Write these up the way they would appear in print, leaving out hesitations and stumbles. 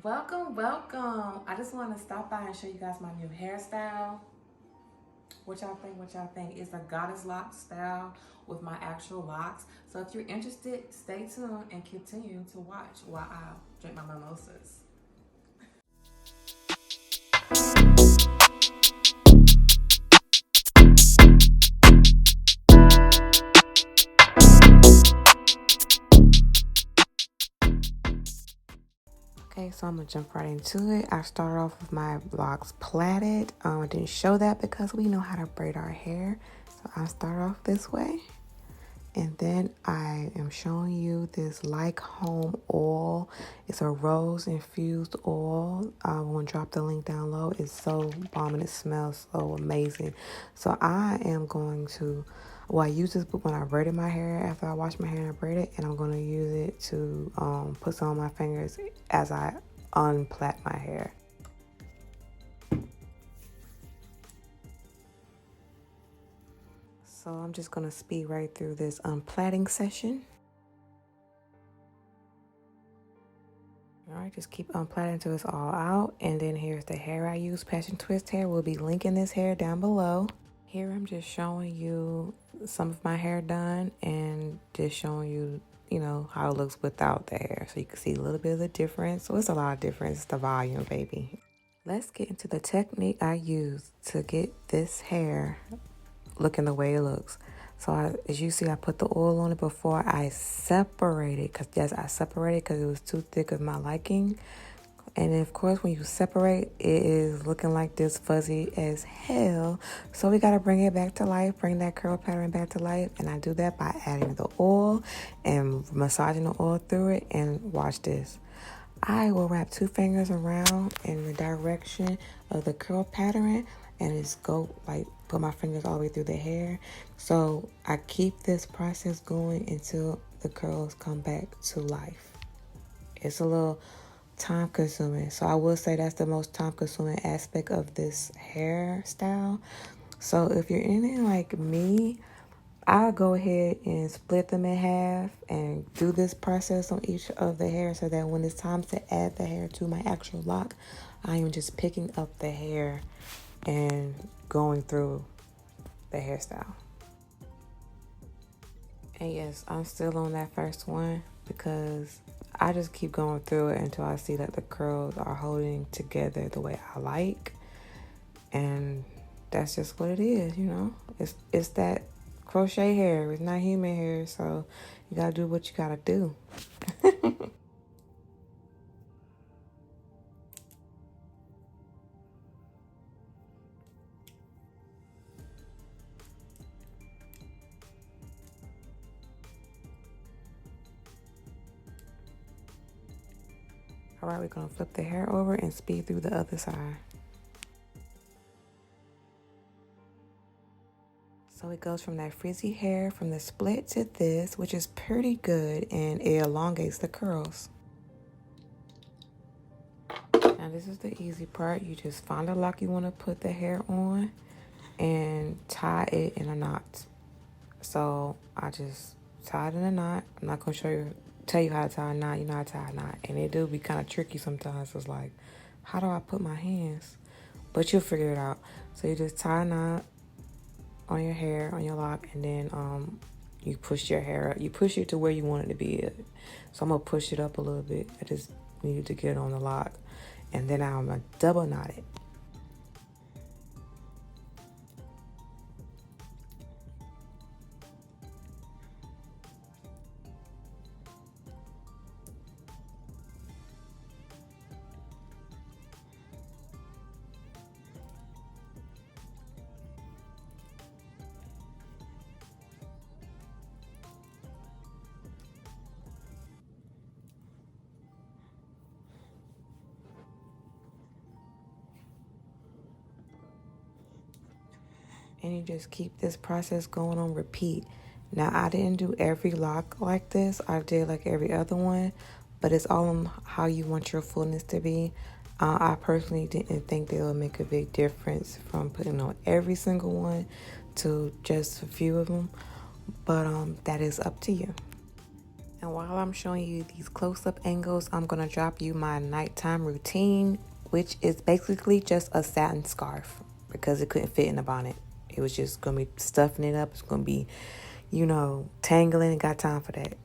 Welcome, welcome. I just want to stop by and show you guys my new hairstyle. What y'all think? What y'all think? It's a goddess lock style with my actual locks. So if you're interested, stay tuned and continue to watch while I drink my mimosas. Okay, so I'm gonna jump right into it. I start off with my locks plaited. I didn't show that because we know how to braid our hair. So I start off this way. And then I am showing you this Like Home oil. It's a rose infused oil. I will drop the link down low. It's so bomb and it smells so amazing. So I am going to, I use this when I braided my hair after I wash my hair and I braid it. And I'm going to use it to put some on my fingers as I unplait my hair. So I'm just going to speed right through this unplaiting session. All right, just keep unplaiting until it's all out. And then here's the hair I use, Passion Twist hair. We'll be linking this hair down below. Here I'm just showing you some of my hair done and just showing you, how it looks without the hair. So you can see a little bit of the difference. So it's a lot of difference, it's the volume, baby. Let's get into the technique I use to get this hair looking the way it looks. So as you see, I put the oil on it before I separate it. I separated because it was too thick of my liking. And then of course, when you separate, it is looking like this, fuzzy as hell. So we got to bring it back to life, bring that curl pattern back to life. And I do that by adding the oil and massaging the oil through it. And watch this. I will wrap 2 fingers around in the direction of the curl pattern and just go put my fingers all the way through the hair. So I keep this process going until the curls come back to life. It's a little time consuming. So I will say that's the most time consuming aspect of this hairstyle. So if you're anything like me, I'll go ahead and split them in half and do this process on each of the hair so that when it's time to add the hair to my actual lock, I am just picking up the hair and going through the hairstyle. And yes, I'm still on that first one because I just keep going through it until I see that the curls are holding together the way I like. And that's just what it is, It's that crochet hair. It's not human hair, so you gotta do what you gotta do. All right, we're gonna flip the hair over and speed through the other side. So it goes from that frizzy hair from the split to this, which is pretty good, and it elongates the curls. Now this is the easy part. You just find a lock you want to put the hair on and tie it in a knot. So I just tied in a knot. I'm not gonna tell you how to tie a knot. You know how to tie a knot, and it do be kind of tricky sometimes. It's like, how do I put my hands? But you'll figure it out. So you just tie a knot on your hair, on your lock, and then you push your hair up. You push it to where you want it to be at. So I'm gonna push it up a little bit. I just needed to get it on the lock, and then I'm gonna double knot it. And you just keep this process going on repeat. Now, I didn't do every lock like this. I did like every other one, but it's all on how you want your fullness to be. I personally didn't think they would make a big difference from putting on every single one to just a few of them, but that is up to you. And while I'm showing you these close-up angles, I'm going to drop you my nighttime routine, which is basically just a satin scarf because it couldn't fit in the bonnet. It was just going to be stuffing it up. It's going to be, you know, tangling. Got time for that.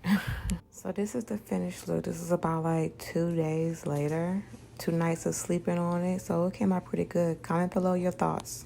So this is the finished look. This is about like 2 days later. 2 nights of sleeping on it. So it came out pretty good. Comment below your thoughts.